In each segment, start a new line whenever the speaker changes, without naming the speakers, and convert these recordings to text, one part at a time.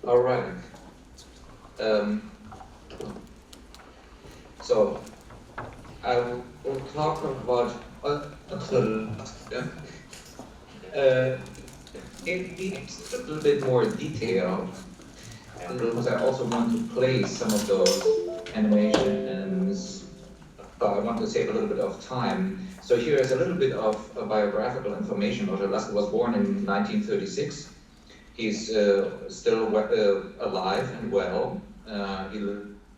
All right. So I will talk about Otto Laske. In a little bit more detail, and because I also want to play some of those animations, I want to save a little bit of time. So here is a little bit of biographical information. Otto Laske was born in 1936. He's still alive and well. He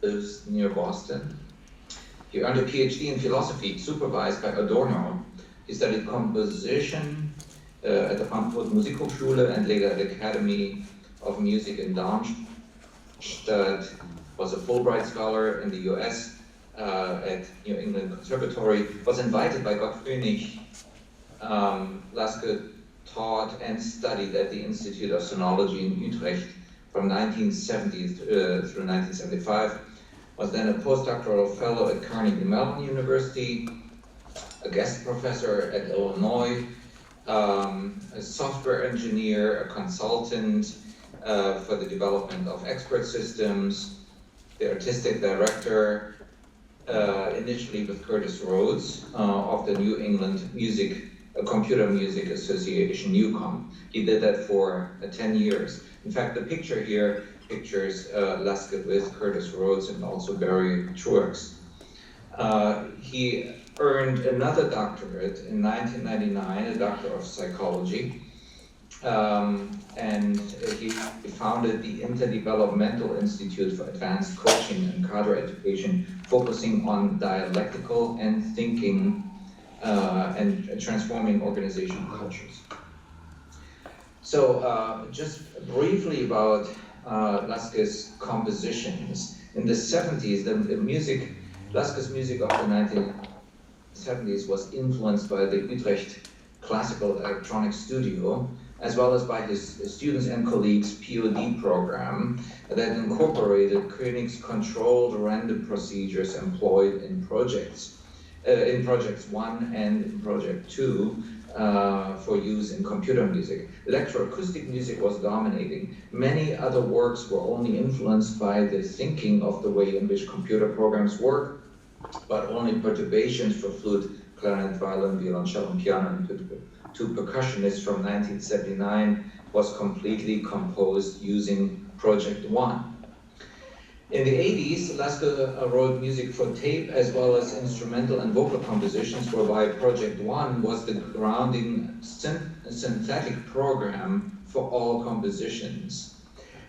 lives near Boston. He earned a PhD in philosophy, supervised by Adorno. He studied composition at the Frankfurt Musikhochschule and later at the Academy of Music in Darmstadt. Was a Fulbright Scholar in the US at New England Conservatory. Was invited by Gott König. Laske taught and studied at the Institute of Sonology in Utrecht from 1970 through 1975. Was then a postdoctoral fellow at Carnegie Mellon University, a guest professor at Illinois, a software engineer, a consultant for the development of expert systems, the artistic director, initially with Curtis Rhodes of the New England Computer Music Association, NUCOM. He did that for 10 years. In fact, the picture here pictures Laske with Curtis Rhodes and also Barry Truax. He earned another doctorate in 1999, a doctor of psychology, and he founded the Interdevelopmental Institute for Advanced Coaching and Cadre Education, focusing on dialectical and thinking and transforming organizational cultures. So just briefly about Laske's compositions. In the 70s, Laske's music of the 1970s was influenced by the Utrecht Classical Electronic Studio, as well as by his students and colleagues' POD program that incorporated König's controlled random procedures employed in projects 1 and in project 2 for use in computer music. Electroacoustic music was dominating. Many other works were only influenced by the thinking of the way in which computer programs work, but only perturbations for flute, clarinet, violin, violoncello, and piano, and two percussionists from 1979 was completely composed using Project 1. In the 80s, Laske wrote music for tape as well as instrumental and vocal compositions, whereby Project 1 was the grounding synthetic program for all compositions.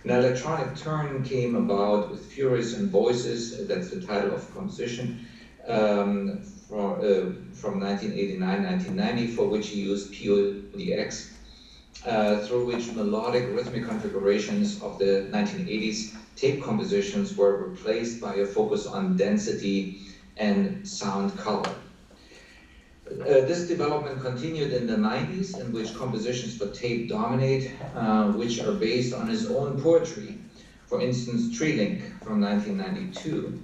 An electronic turn came about with Furies and Voices, that's the title of the composition, from 1989-1990, for which he used PODX, through which melodic rhythmic configurations of the 1980s tape compositions were replaced by a focus on density and sound color. This development continued in the 90s, in which compositions for tape dominate, which are based on his own poetry. For instance, Tree Link from 1992.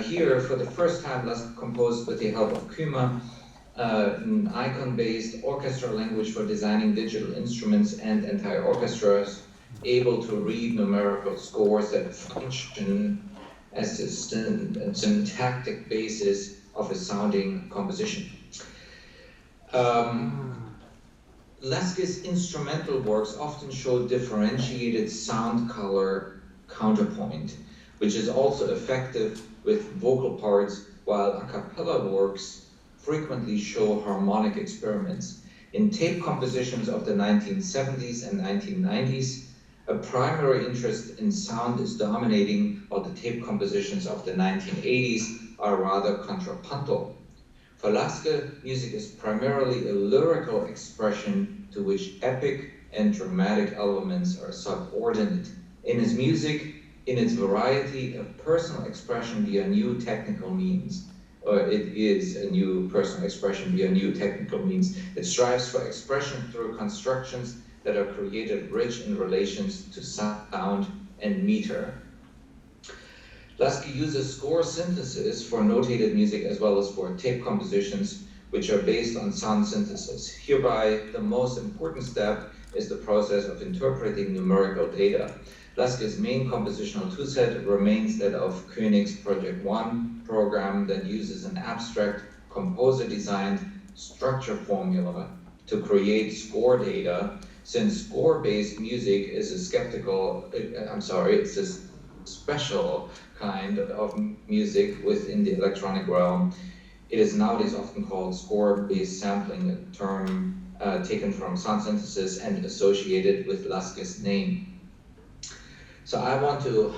Here, for the first time, Laske composed with the help of Kuma, an icon-based orchestral language for designing digital instruments and entire orchestras, able to read numerical scores that function as the syntactic basis of a sounding composition. Laske's instrumental works often show differentiated sound color counterpoint, which is also effective with vocal parts, while a cappella works frequently show harmonic experiments. In tape compositions of the 1970s and 1990s, a primary interest in sound is dominating, while the tape compositions of the 1980s are rather contrapuntal. For Laske, music is primarily a lyrical expression to which epic and dramatic elements are subordinate. In his music, in its variety of personal expression via new technical means, or it is a new personal expression via new technical means. It strives for expression through constructions that are created rich in relations to sound and meter. Laske uses score synthesis for notated music as well as for tape compositions, which are based on sound synthesis. Hereby, the most important step is the process of interpreting numerical data. Laske's main compositional toolset remains that of Koenig's Project 1 program that uses an abstract composer-designed structure formula to create score data, since score-based music is it's a special kind of music within the electronic realm. It is nowadays often called score-based sampling, a term taken from sound synthesis and associated with Laske's name. So I want to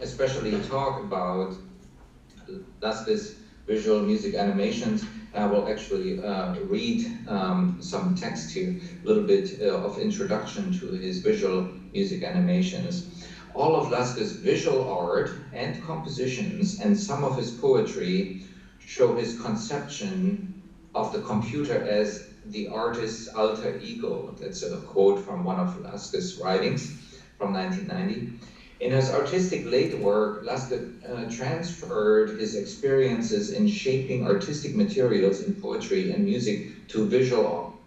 especially talk about Laske's visual music animations. I will actually read some text here, a little bit of introduction to his visual music animations. All of Laske's visual art and compositions and some of his poetry show his conception of the computer as the artist's alter ego. That's a quote from one of Laske's writings from 1990. In his artistic late work, Laske transferred his experiences in shaping artistic materials in poetry and music to visual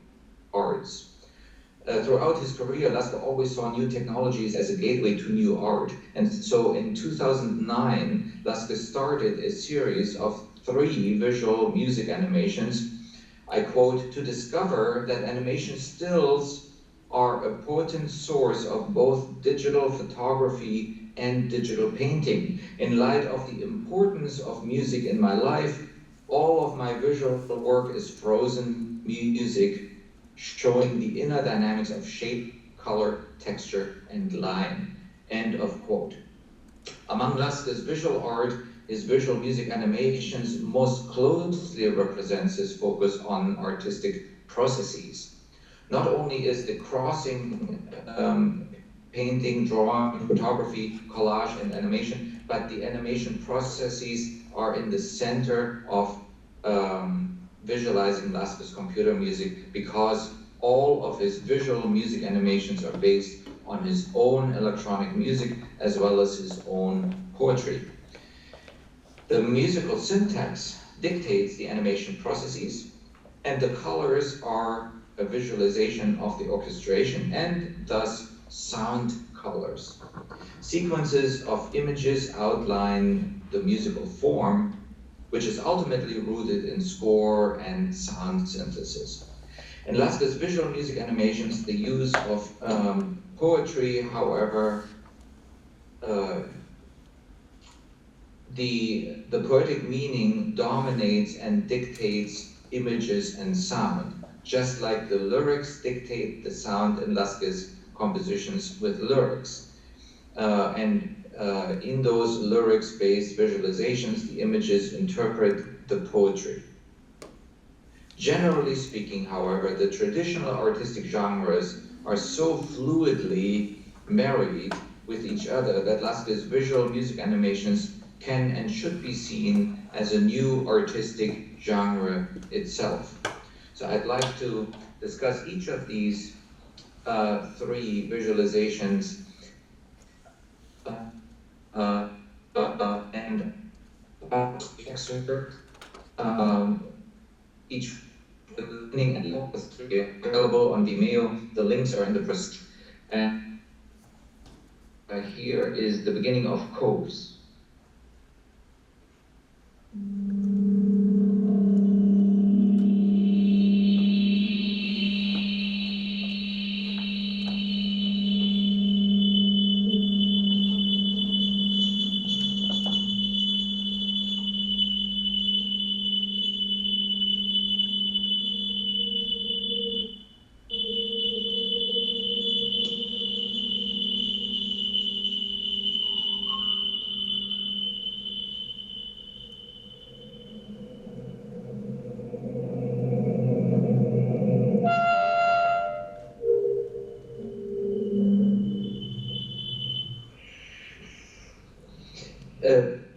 arts. Throughout his career, Laske always saw new technologies as a gateway to new art. And so in 2009, Laske started a series of 3 visual music animations. I quote, "To discover that animation stills are a potent source of both digital photography and digital painting. In light of the importance of music in my life, all of my visual work is frozen music, showing the inner dynamics of shape, color, texture, and line." End of quote. Among Laske's visual art, his visual music animations most closely represents his focus on artistic processes. Not only is the crossing painting, drawing, photography, collage, and animation, but the animation processes are in the center of visualizing Laske's computer music, because all of his visual music animations are based on his own electronic music as well as his own poetry. The musical syntax dictates the animation processes, and the colors are a visualization of the orchestration and thus sound colors. Sequences of images outline the musical form, which is ultimately rooted in score and sound synthesis. In Laske's visual music animations, the use of poetry, however, the poetic meaning dominates and dictates images and sound, just like the lyrics dictate the sound in Laske's compositions with lyrics. In those lyrics-based visualizations, the images interpret the poetry. Generally speaking, however, the traditional artistic genres are so fluidly married with each other that Laske's visual music animations can and should be seen as a new artistic genre itself. So I'd like to discuss each of these 3 visualizations and each beginning and available on Vimeo. The links are in the press. And here is the beginning of Coves.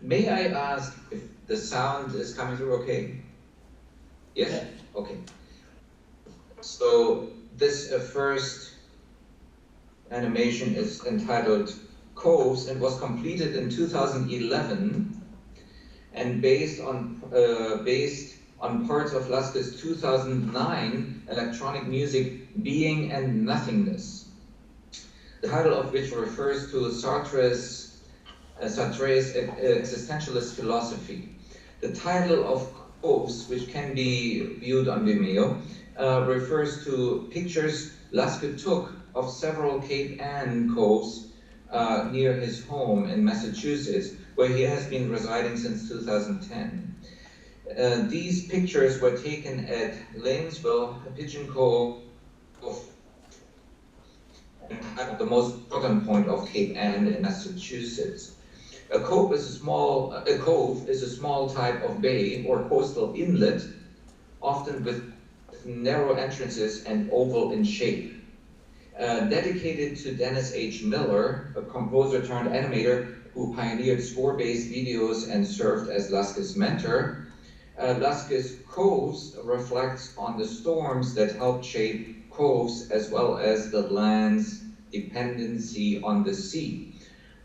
May I ask if the sound is coming through okay? Yes? Okay. So this first animation is entitled Coves and was completed in 2011 and based on parts of Laske's 2009 electronic music Being and Nothingness, the title of which refers to Sartre's existentialist philosophy. The title of Coves, which can be viewed on Vimeo, refers to pictures Laske took of several Cape Ann coves near his home in Massachusetts, where he has been residing since 2010. These pictures were taken at Lanesville, Pigeon Cove, the most northern point of Cape Ann in Massachusetts. A cove is a small type of bay or coastal inlet, often with narrow entrances and oval in shape. Dedicated to Dennis H. Miller, a composer turned animator who pioneered score-based videos and served as Laske's mentor, Laske's Coves reflects on the storms that helped shape coves as well as the land's dependency on the sea,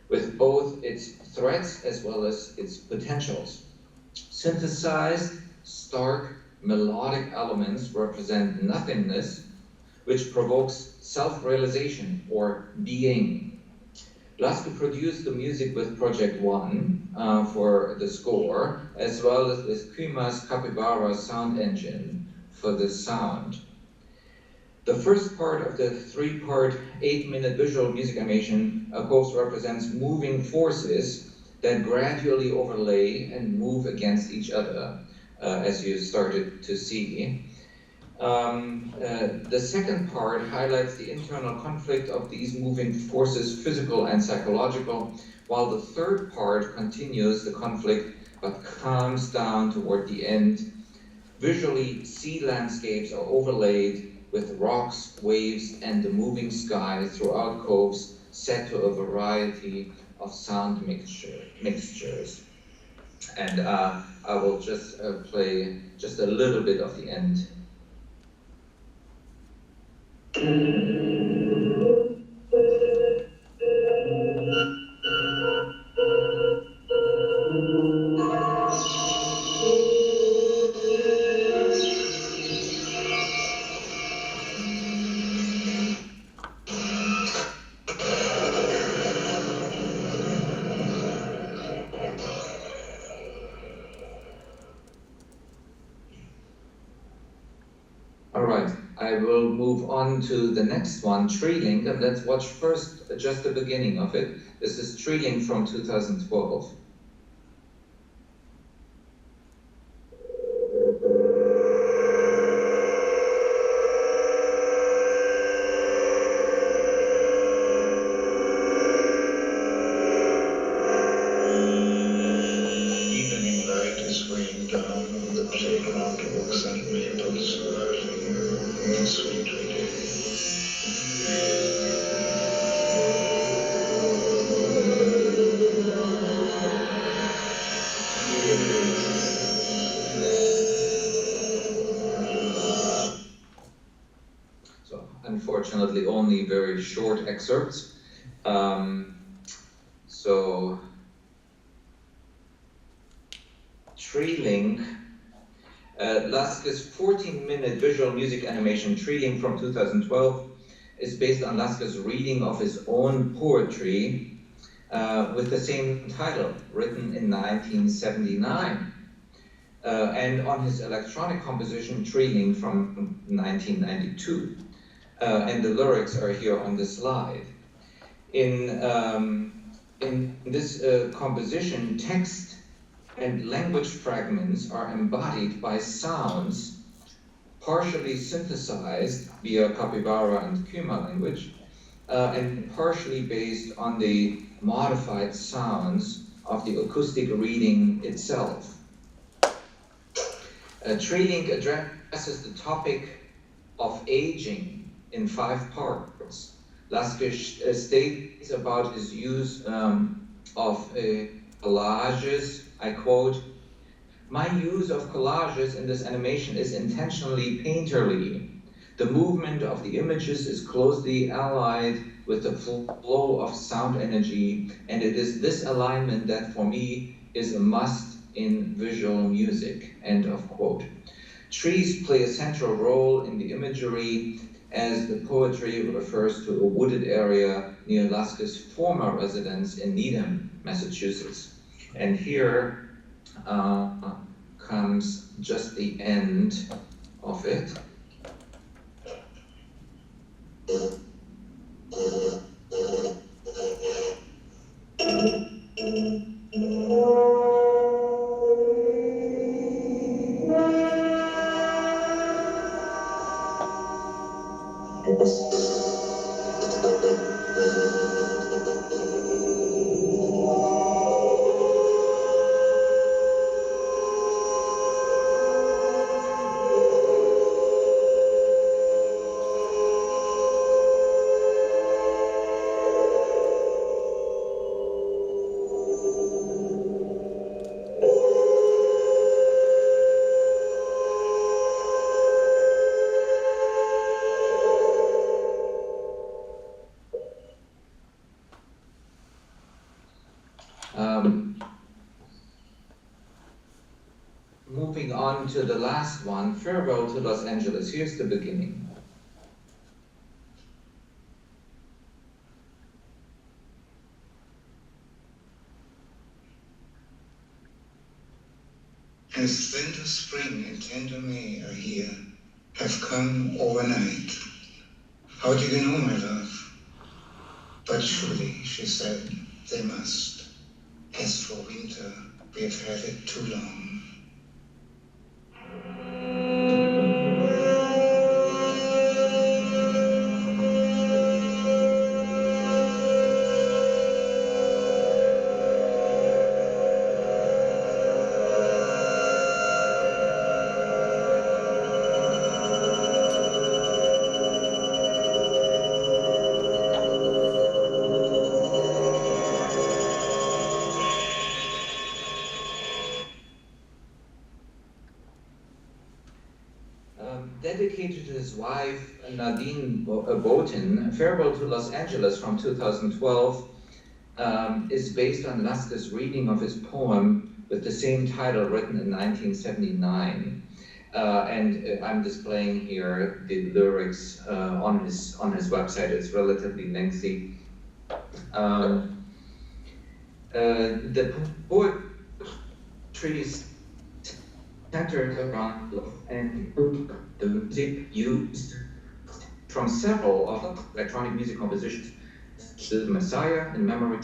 with both its threats as well as its potentials. Synthesized, stark, melodic elements represent nothingness, which provokes self-realization or being. Laske produced the music with Project One for the score, as well as with KEAMSAC Capybara sound engine for the sound. The first part of the three-part, 8-minute visual music animation, of course, represents moving forces that gradually overlay and move against each other, as you started to see. The second part highlights the internal conflict of these moving forces, physical and psychological, while the third part continues the conflict but calms down toward the end. Visually, sea landscapes are overlaid with rocks, waves, and the moving sky throughout coves, set to a variety of sound mixtures. And I will just play just a little bit of the end. I will move on to the next one, Treeling, and let's watch first just the beginning of it. This is Treeling from 2012.
Evening light is weighing down on the playground oaks and maples, whirling sweetly.
So, unfortunately, only very short excerpts. Treeling, Laske's 14-minute visual music animation Treeling from 2012 is based on Laske's reading of his own poetry with the same title, written in 1979, and on his electronic composition Treeling from 1992. And the lyrics are here on the slide. In this composition, text and language fragments are embodied by sounds partially synthesized via Capybara and Kuma language, and partially based on the modified sounds of the acoustic reading itself. Treeling addresses the topic of aging in 5 parts. Laske states about his use of collages, I quote, "My use of collages in this animation is intentionally painterly. The movement of the images is closely allied with the flow of sound energy, and it is this alignment that for me is a must in visual music," end of quote. Trees play a central role in the imagery, as the poetry refers to a wooded area near Laske's former residence in Needham, Massachusetts. And here comes just the end of it. Moving on to the last one, Farewell to Los Angeles. Here's the beginning.
As winter, spring, and tender May are here, have come overnight. How do you know, my love? But surely, she said, they must. As for winter, we have had it too long.
Dedicated to his wife Nadine Botin, Farewell to Los Angeles from 2012 is based on Laske's reading of his poem with the same title written in 1979. And I'm displaying here the lyrics on his website. It's relatively lengthy. The poetry is centered around love and the music used from several of electronic music compositions. The Messiah in memory.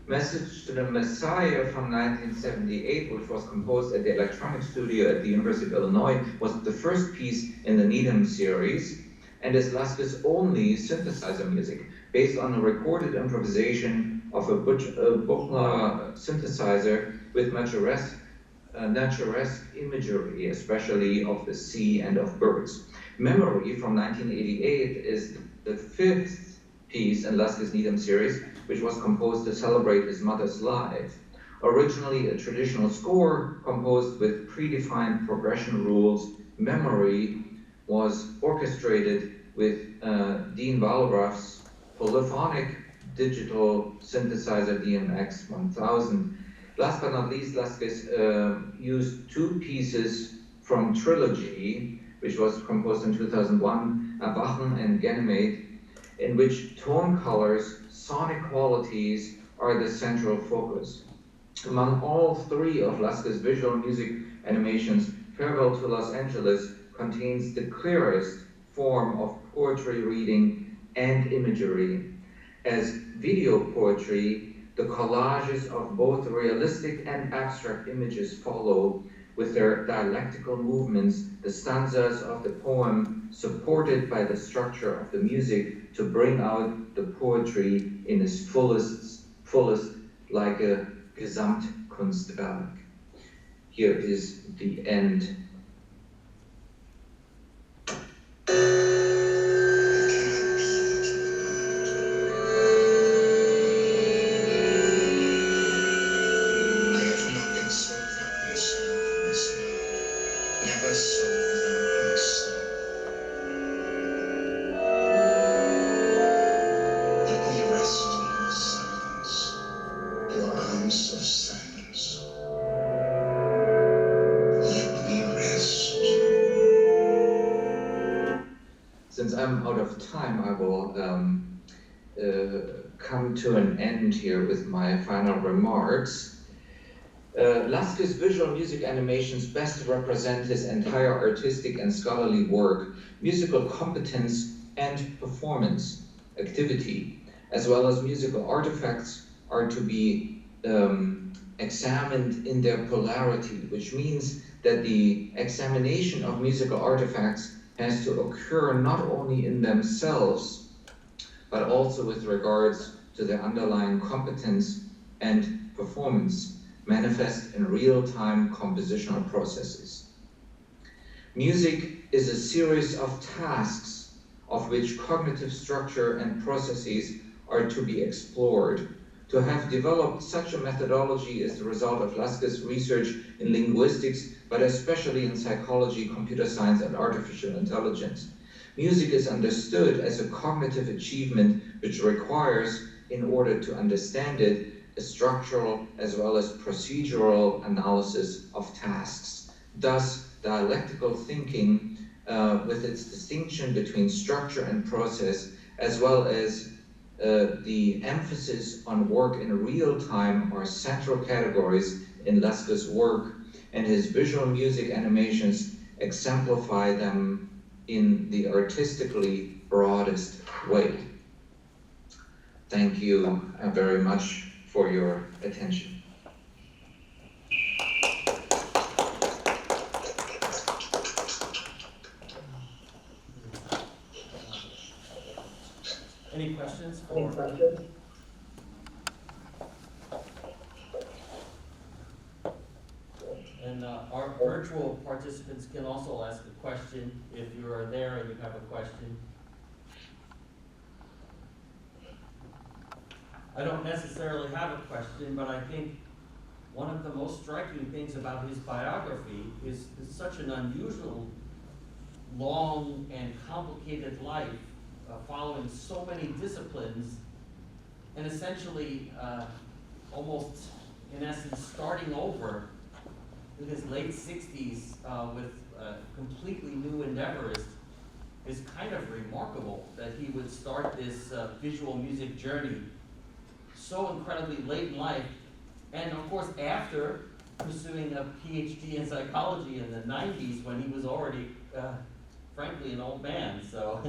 Message to the Messiah from 1978, which was composed at the Electronic Studio at the University of Illinois, was the first piece in the Needham series and is Laske's only synthesizer music, based on a recorded improvisation of a Buchla synthesizer with Naturesque imagery, especially of the sea and of birds. Memory from 1988 is the fifth piece in Laske's Needham series, which was composed to celebrate his mother's life. Originally a traditional score composed with predefined progression rules, Memory was orchestrated with Dean Wallraff's polyphonic digital synthesizer DMX 1000. Last but not least, Laske used two pieces from Trilogy, which was composed in 2001, Erwachen and Ganymede, in which tone colors, sonic qualities are the central focus. Among all three of Laske's visual music animations, Farewell to Los Angeles contains the clearest form of poetry reading and imagery. As video poetry, the collages of both realistic and abstract images follow with their dialectical movements, the stanzas of the poem supported by the structure of the music to bring out the poetry in its fullest like a Gesamtkunstwerk. Here is the end. of time, I will come to an end here with my final remarks. Laske's visual music animations best represent his entire artistic and scholarly work, musical competence and performance activity, as well as musical artifacts, are to be examined in their polarity, which means that the examination of musical artifacts has to occur not only in themselves, but also with regards to their underlying competence and performance, manifest in real-time compositional processes. Music is a series of tasks of which cognitive structure and processes are to be explored. To have developed such a methodology is the result of Laske's research in linguistics, but especially in psychology, computer science, and artificial intelligence. Music is understood as a cognitive achievement which requires, in order to understand it, a structural as well as procedural analysis of tasks. Thus, dialectical thinking, with its distinction between structure and process, as well as the emphasis on work in real time, are central categories in Laske's work, and his visual music animations exemplify them in the artistically broadest way. Thank you very much for your attention.
Any questions? And our virtual participants can also ask a question if you are there and you have a question. I don't necessarily have a question, but I think one of the most striking things about his biography is such an unusual, long and complicated life, following so many disciplines, and essentially almost, in essence, starting over in his late 60s with completely new endeavors is kind of remarkable that he would start this visual music journey so incredibly late in life, and of course after pursuing a PhD in psychology in the 90s when he was already, frankly, an old man. So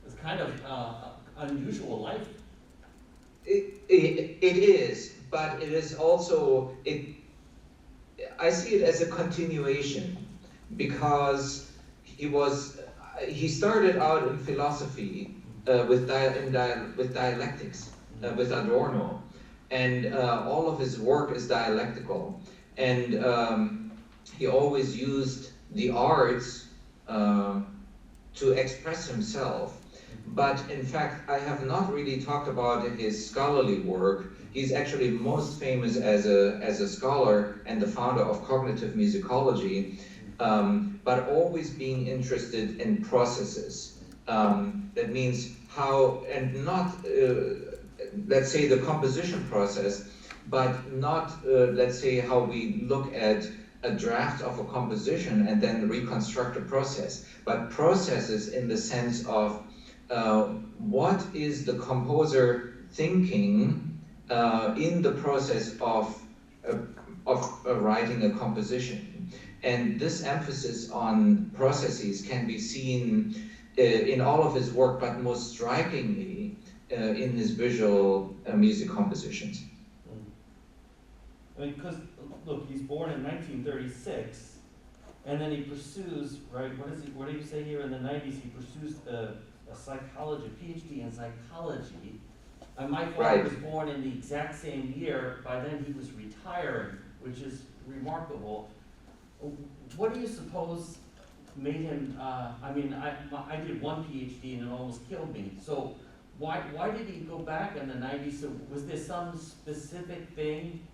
it's kind of unusual life.
It is, but it is also, I see it as a continuation, because he started out in philosophy with dialectics, with Adorno, and all of his work is dialectical, and he always used the arts to express himself. But in fact, I have not really talked about his scholarly work. He's actually most famous as a scholar and the founder of cognitive musicology, but always being interested in processes. That means how, and not, let's say, the composition process, but not, let's say, how we look at a draft of a composition and then reconstruct a process, but processes in the sense of what is the composer thinking in the process of writing a composition. And this emphasis on processes can be seen in all of his work, but most strikingly in his visual music compositions.
I mean, because, look, he's born in 1936, and then he pursues, right, what do you say here in the 90s? He pursues a psychology, PhD in psychology. And my father was born in the exact same year. By then he was retiring, which is remarkable. What do you suppose made him, I mean, I did one PhD and it almost killed me. So why did he go back in the 90s? So was there some specific thing,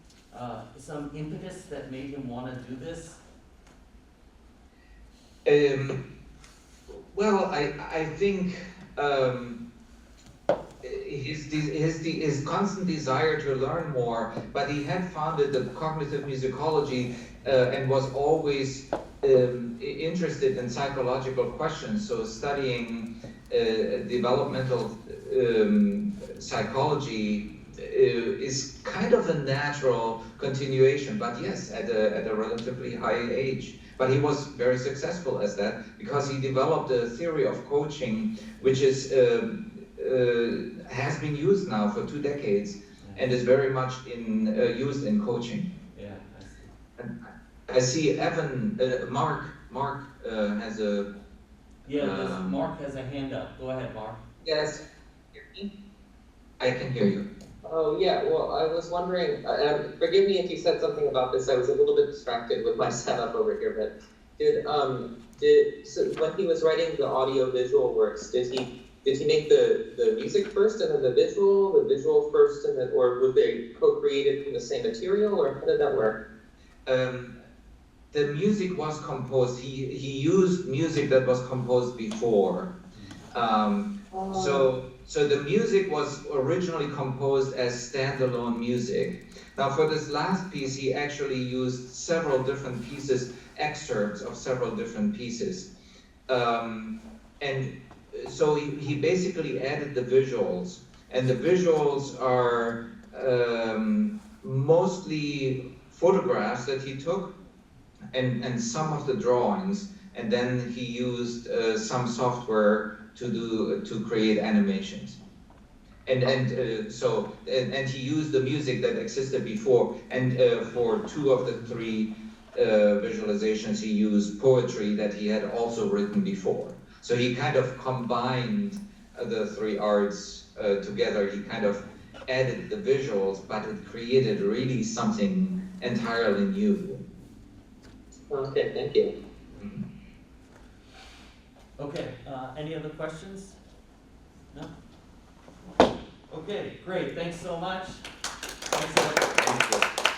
some impetus that made him want to do this?
Well, I think his constant desire to learn more, but he had founded the cognitive musicology and was always interested in psychological questions, so studying developmental psychology is kind of a natural continuation, but yes, at a relatively high age. But he was very successful as that because he developed a theory of coaching, which is has been used now for 2 decades and is very much used in coaching.
Yeah, I see.
And I see Evan, Mark has a.
Yeah, Mark has a hand up. Go ahead, Mark.
Yes. Hear me?
I can hear you.
Oh, yeah. Well, I was wondering, forgive me if you said something about this. I was a little bit distracted with my setup over here, but so when he was writing the audio visual works, did he make the music first and then the visual first and then, or were they co-created from the same material, or how did that work?
The music was composed. He used music that was composed before. So the music was originally composed as standalone music. Now for this last piece, he actually used several different pieces, excerpts of several different pieces. And so he basically added the visuals. And the visuals are mostly photographs that he took and some of the drawings. And then he used some software to create animations, and he used the music that existed before, and for 2 of the 3 visualizations he used poetry that he had also written before. So he kind of combined the 3 arts together. He kind of added the visuals, but it created really something entirely new.
Okay, thank you.
Mm-hmm.
Okay, any other questions? No? Okay, great, thanks so much. Thanks,
Thank you.